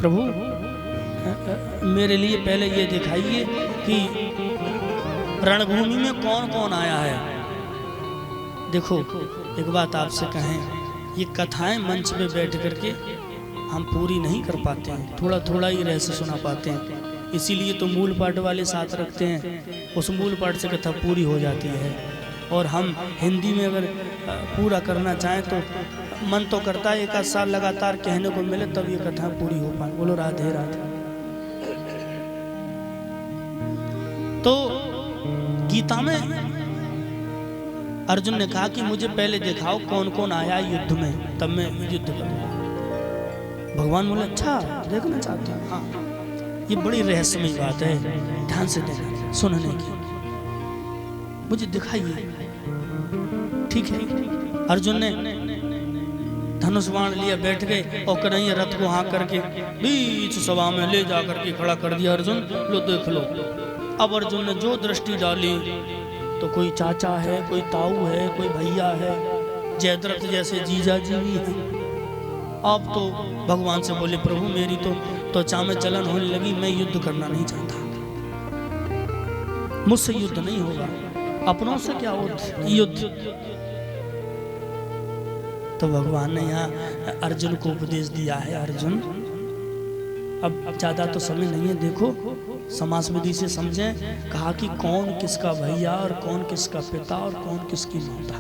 प्रभु मेरे लिए पहले ये दिखाइए कि रणभूमि में कौन कौन आया है। देखो एक बात आपसे कहें, ये कथाएं मंच पे बैठ करके हम पूरी नहीं कर पाते हैं, थोड़ा थोड़ा ही रहस्य सुना पाते हैं। इसीलिए तो मूल पाठ वाले साथ रखते हैं, उस मूल पाठ से कथा पूरी हो जाती है। और हम हिंदी में अगर पूरा करना चाहें तो मन तो करता है एक आध साल लगातार कहने को मिले तब ये कथा पूरी हो पाए। बोलो राधे राधे। तो गीता में अर्जुन ने कहा कि मुझे पहले दिखाओ कौन कौन आया युद्ध में, तब मैं युद्ध करूंगा। भगवान बोले अच्छा देखना चाहते हैं, हाँ ये बड़ी रहस्यमय बात है, ध्यान से देखना सुनने की, मुझे दिखाइए। ठीक है, अर्जुन ने धनुष बाण लिया, बैठ गए और कन्हैया रथ को हाँक करके बीच सभा में ले जा करके खड़ा कर दिया। अर्जुन लो देख लो। अब अर्जुन ने जो दृष्टि डाली तो कोई चाचा है, कोई ताऊ है, कोई भैया है, जयद्रथ जैसे जीजा जी भी है। अब तो भगवान से बोले प्रभु मेरी तो त्वचा में जलन होने लगी, मैं युद्ध करना नहीं चाहता, मुझसे युद्ध नहीं होगा, अपनों से क्या युद्ध। तो भगवान ने यहाँ अर्जुन को उपदेश दिया है, अर्जुन अब ज्यादा तो समय नहीं है, देखो समास विधि से समझें। कहा कि कौन किसका भैया और कौन किसका पिता और कौन किसकी माता।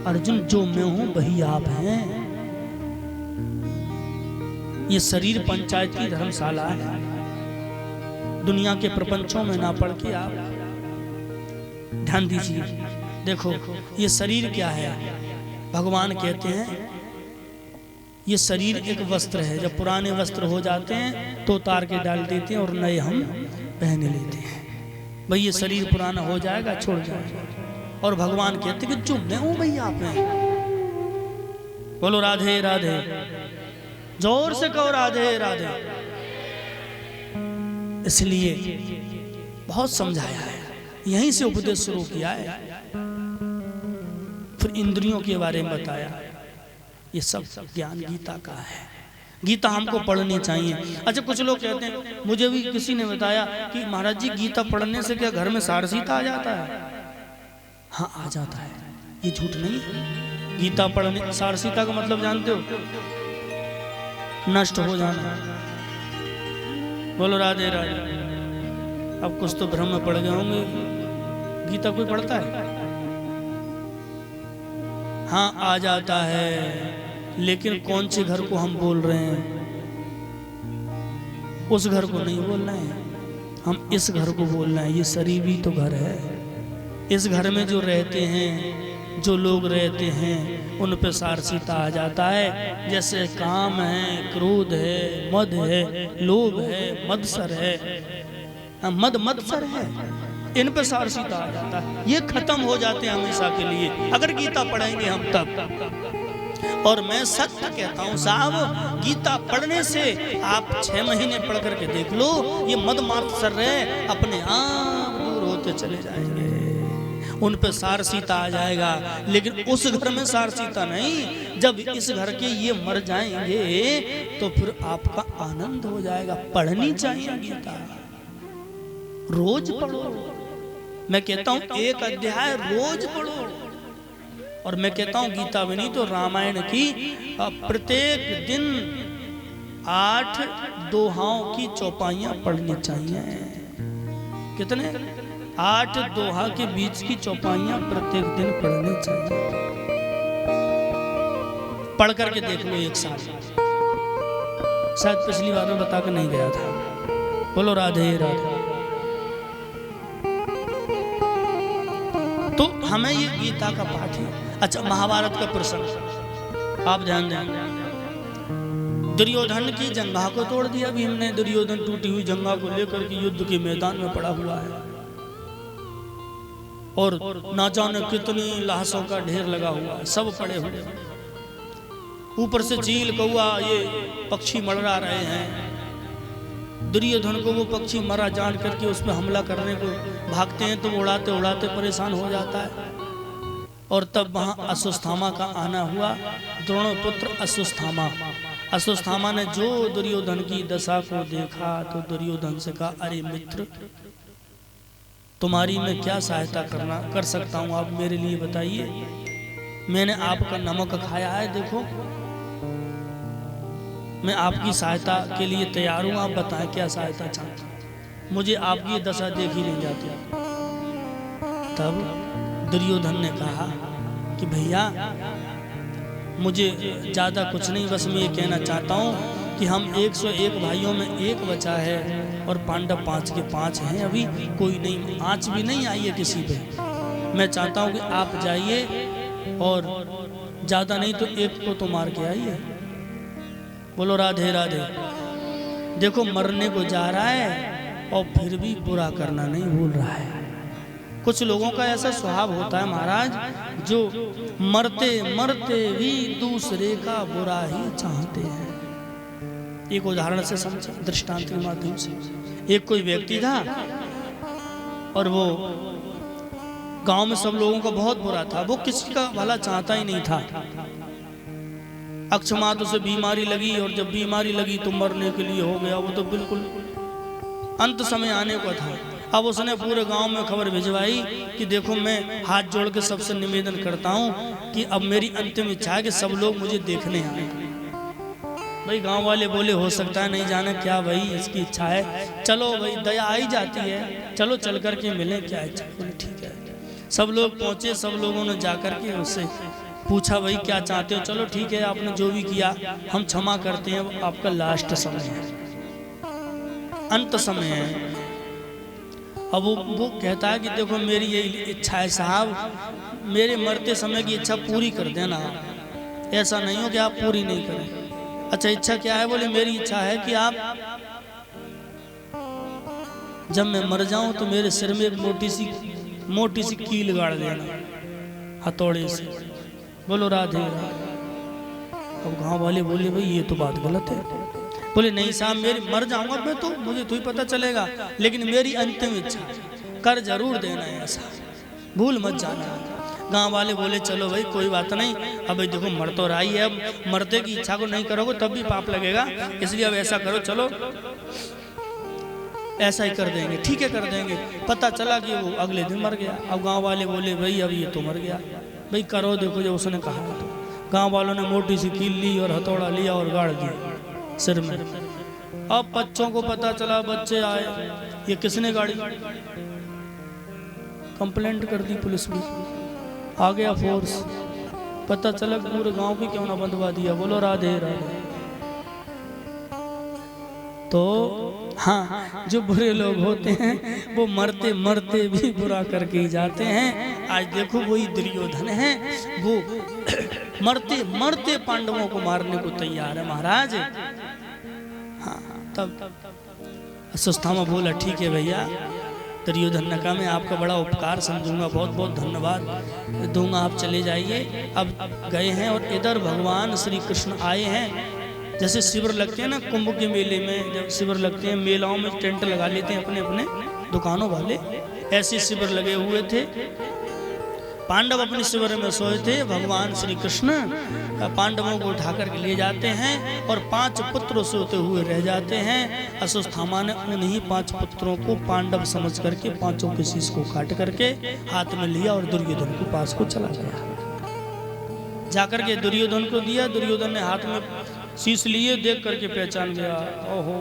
अर्जुन जो मैं हूं वही आप हैं। ये शरीर पंचायत की धर्मशाला है, दुनिया के प्रपंचों में ना पड़ के आप ध्यान दीजिए। देखो ये शरीर क्या है, भगवान कहते हैं ये शरीर एक वस्त्र है, जब पुराने वस्त्र हो जाते हैं तो उतार के डाल देते हैं और नए हम पहन लेते हैं। भाई ये शरीर पुराना हो जाएगा, छोड़ जाएगा। और भगवान कहते हैं कि जो मैं हूं भाई आप हैं। बोलो राधे राधे, जोर से कहो राधे राधे। इसलिए बहुत समझाया है, यहीं से उपदेश शुरू किया है, फिर इंद्रियों के बारे में बताया। ये सब ज्ञान गीता का है, गीता हमको पढ़नी चाहिए। अच्छा कुछ लोग कहते हैं, मुझे भी किसी ने बताया कि महाराज जी गीता पढ़ने से क्या घर में सारसीता आ जाता है? हाँ आ जाता है, ये झूठ नहीं है। गीता पढ़ने, सारसीता का मतलब जानते हो? नष्ट हो जाना। बोलो राधे राधे। अब कुछ तो भ्रम में पड़ गए होंगे, गीता कोई पढ़ता है? हाँ आ जाता है, लेकिन कौन से घर को हम बोल रहे हैं? उस घर को नहीं बोलना है, हम इस घर को बोलना है। ये शरीर भी तो घर है। इस घर में जो रहते हैं, जो लोग रहते हैं, उन पे सारसीता आ जाता है। जैसे काम है, क्रोध है, मद है, लोभ है, मत्सर है, मद मत्सर है, इन पे सारसीता आ जाता है। ये खत्म हो जाते हैं हमेशा के लिए अगर गीता पढ़ेंगे हम तब। और मैं सत्य कहता हूँ साहब, गीता पढ़ने से आप 6 महीने पढ़ करके देख लो, ये मद मात्सर है अपने आप दूर होते चले जाएंगे, उन पे सारसीता आ जाएगा। लेकिन उस घर में सारसीता नहीं, जब इस घर के ये मर जाएंगे तो फिर आपका आनंद हो जाएगा। पढ़नी चाहिए गीता, रोज पढ़ो। मैं कहता हूँ एक अध्याय रोज पढ़ो। और मैं कहता हूँ गीता में नहीं तो रामायण की प्रत्येक दिन 8 दोहाओं की चौपाइयां पढ़नी चाहिए। कितने? 8 दोहा के बीच की चौपाइयां प्रत्येक दिन पढ़नी चाहिए। पढ़ करके देख लो एक साल, शायद पिछली बार में बता कर नहीं गया था। बोलो राधे राधे। तो हमें ये गीता का पाठ है। अच्छा महाभारत का प्रसंग आप ध्यान दें। दुर्योधन की जंघा को तोड़ दिया भीम ने। दुर्योधन टूटी हुई जंघा को लेकर के युद्ध के मैदान में पड़ा हुआ है और ना जाने कितनी लाशों का ढेर लगा हुआ है, सब पड़े हुए। ऊपर से चील कौआ ये पक्षी मरड़ा रहे हैं। दुर्योधन को वो पक्षी मरा जान करके उस पर हमला करने को भागते हैं तो उड़ाते उड़ाते परेशान हो जाता है। और तब वहां अश्वत्थामा का आना हुआ। द्रोणपुत्र अश्वत्थामा अश्वत्थामा ने जो दुर्योधन की दशा को देखा तो दुर्योधन से कहा, अरे मित्र, तुम्हारी मैं क्या सहायता कर सकता हूँ, आप मेरे लिए बताइए। मैंने आपका नमक खाया है, देखो मैं आपकी सहायता के लिए तैयार हूँ, आप बताएं क्या सहायता चाहते हैं, मुझे आपकी दशा देखी नहीं जाती। तब दुर्योधन ने कहा कि भैया मुझे ज़्यादा कुछ नहीं, बस मैं ये कहना चाहता हूँ कि हम 101 भाइयों में एक बचा है और पांडव 5 के 5 हैं, अभी कोई नहीं, आँच भी नहीं आई है किसी पे। मैं चाहता हूँ कि आप जाइए और ज़्यादा नहीं तो एक को तो मार के आइए। बोलो राधे राधे। देखो मरने को जा रहा है और फिर भी बुरा करना नहीं भूल रहा है। कुछ लोगों का ऐसा स्वभाव होता है महाराज, जो मरते मरते भी दूसरे का बुरा ही चाहते हैं। एक उदाहरण से समझे, दृष्टांत के माध्यम से। एक कोई व्यक्ति था और वो गांव में सब लोगों का बहुत बुरा था, वो किसी का भला चाहता ही नहीं था। अकस्मात उसे बीमारी लगी और जब बीमारी लगी तो मरने के लिए हो गया, वो तो बिल्कुल अंत समय आने को था। अब उसने पूरे गांव में खबर भिजवाई कि देखो मैं हाथ जोड़ के सबसे निवेदन करता हूं कि अब मेरी अंतिम इच्छा है कि सब लोग मुझे देखने आए। भाई गांव वाले बोले हो सकता है नहीं जाने क्या भाई इसकी इच्छा है, चलो भाई दया आई जाती है, चलो चल करके मिले, क्या इच्छा। बोले ठीक है। सब लोग पहुंचे, सब लोगों ने जाकर के उससे पूछा भाई क्या चाहते हो, चलो ठीक है आपने जो भी किया हम क्षमा करते हैं, आपका लास्ट समय है, अंत समय है। अब वो कहता है कि देखो मेरी ये इच्छा है साहब, मेरे मरते समय की इच्छा पूरी कर देना, ऐसा नहीं हो कि आप पूरी नहीं करें। अच्छा इच्छा क्या है? बोले मेरी इच्छा है कि आप जब मैं मर जाऊं तो मेरे सिर में एक मोटी सी कील गाड़ देना हथौड़े से। बोलो राधे राधे। अब गांव वाले बोले भाई ये तो बात गलत है। बोले नहीं साहब मेरी मर जाऊंगा मैं तो मुझे तो ही पता चलेगा, लेकिन मेरी अंतिम इच्छा कर जरूर देना है, ऐसा भूल मत जाना। गांव वाले बोले चलो भाई कोई बात नहीं, अब भाई देखो मर तो रही है, अब मरते की इच्छा को नहीं करोगे तब भी पाप लगेगा, इसलिए अब ऐसा करो चलो ऐसा ही कर देंगे। ठीक है कर देंगे। पता चला कि वो अगले दिन मर गया। अब गाँव वाले बोले भाई अब ये तो मर गया, भाई करो देखो जो उसने कहा। तो गाँव वालों ने मोटी सी कील ली और हथौड़ा लिया और गाड़ दिया सिर में। अब बच्चों को पता चला, बच्चे आए, ये किसने गाड़ी, कंप्लेंट कर दी पुलिस में, आ गया फोर्स, पता चला पूरे गांव भी क्यों ना बंधवा दिया। बोलो राधे राधे। तो हाँ जो बुरे लोग होते हैं वो मरते मरते भी बुरा करके ही जाते हैं। आज देखो वही दुर्योधन है, वो मरते मरते पांडवों को मारने को तैयार है महाराज। हाँ तब अश्वत्थामा बोला ठीक है भैया। दुर्योधन ने कहा मैं आपका बड़ा उपकार समझूंगा, बहुत बहुत धन्यवाद दूंगा, आप चले जाइए। अब गए हैं और इधर भगवान श्री कृष्ण आए हैं। जैसे शिविर लगते हैं ना कुंभ के मेले में, जब शिविर लगते हैं मेलाओं में टेंट लगा लेते हैं अपने अपने दुकानों वाले, ऐसे शिविर लगे हुए थे। पांडव अपने शिविर में सोए थे। भगवान श्री कृष्ण पांडवों को उठा करके ले जाते हैं और 5 पुत्र सोते हुए रह जाते हैं। अश्वत्थामा ने उन्हीं 5 पुत्रों को पांडव समझ करके 5 के शीश को काट करके हाथ में लिया और दुर्योधन को पास को चला गया। जाकर के दुर्योधन को दिया। दुर्योधन ने हाथ में शीश लिए, देख करके पहचान गया, ओहो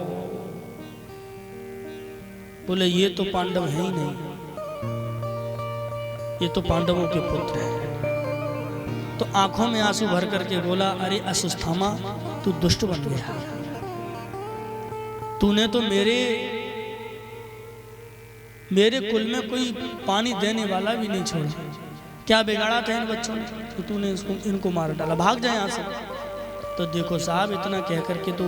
बोले ये तो पांडव है ही नहीं, ये तो पांडवों के पुत्र हैं। तो आंखों में आंसू भर करके बोला अरे अश्वत्थामा तू दुष्ट बन गया, तूने तो मेरे कुल में कोई पानी देने वाला भी नहीं छोड़ा। क्या बिगाड़ा था इन बच्चों ने तो तूने इनको मार डाला, भाग जाए यहाँ से। तो देखो साहब इतना कह करके तो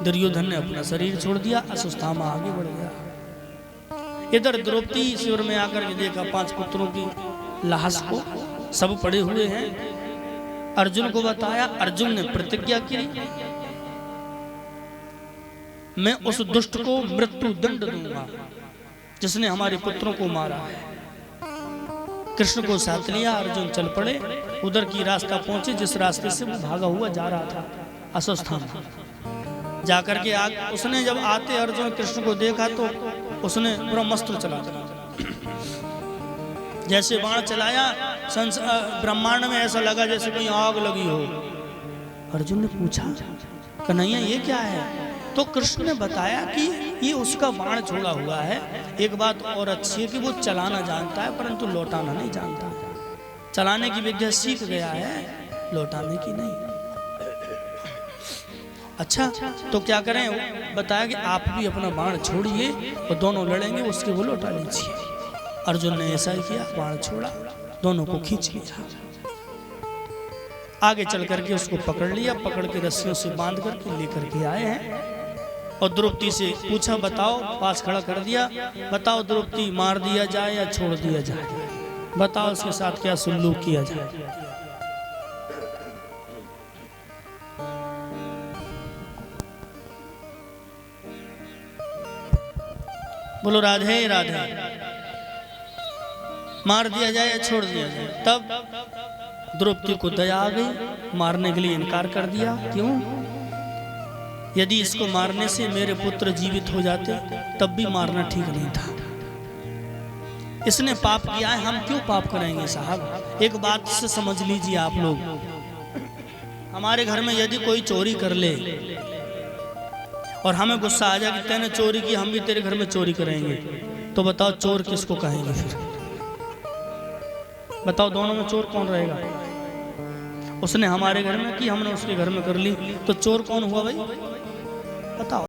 दुर्योधन ने अपना शरीर छोड़ दिया, अश्वत्थामा आगे बढ़ गया। इधर द्रौपदी शिविर में आकर के देखा 5 पुत्रों की लाश को, सब पड़े हुए हैं। अर्जुन को बताया, अर्जुन ने प्रतिज्ञा की मैं उस दुष्ट को मृत्यु दंड दूंगा जिसने हमारे पुत्रों को मारा है। कृष्ण को साथ लिया, अर्जुन चल पड़े, उधर की रास्ता पहुंचे जिस रास्ते से वो भागा हुआ जा रहा था। अस्वस्थान जाकर के उसने जब आते अर्जुन कृष्ण को देखा तो उसने ब्रह्मास्त्र चला दिया। जैसे बाण चलाया ब्रह्मांड में ऐसा लगा जैसे कोई आग लगी हो। अर्जुन ने पूछा कन्हैया ये क्या है? तो कृष्ण ने बताया कि ये उसका बाण छोड़ा हुआ है। एक बात और अच्छी है कि वो चलाना जानता है परंतु लौटाना नहीं जानता। चलाने की विद्या सीख गया है, लौटाने की नहीं। अच्छा तो क्या करें? बताया कि आप भी अपना बाण छोड़िए और दोनों लड़ेंगे, उसके वो लौटा लीजिए। अर्जुन ने ऐसा ही किया, बाण छोड़ा, दोनों को खींच लिया। आगे चल करके उसको पकड़ लिया, पकड़ के रस्सियों से बांध करके लेकर के आए हैं। और द्रौपदी से पूछा बताओ, पास खड़ा कर दिया, बताओ द्रौपदी मार दिया जाए या छोड़ दिया जाए? बताओ उसके साथ क्या सुलूक किया जाए? बोलो राधे राधे। मार दिया जाए या छोड़ दिया जाए? तब द्रौपदी को दया आ गई, मारने के लिए इनकार कर दिया। क्यों? यदि इसको मारने से मेरे पुत्र जीवित हो जाते तब भी मारना ठीक नहीं था। इसने पाप किया है, हम क्यों पाप करेंगे साहब? एक बात से समझ लीजिए आप लोग, हमारे घर में यदि कोई चोरी कर ले और हमें गुस्सा आ जाए कि तैने चोरी की, हम भी तेरे घर में चोरी करेंगे, तो बताओ चोर किसको कहेंगे? फिर बताओ दोनों में चोर कौन रहेगा? उसने हमारे घर में की, हमने उसके घर में कर ली, तो चोर कौन हुआ भाई? बताओ।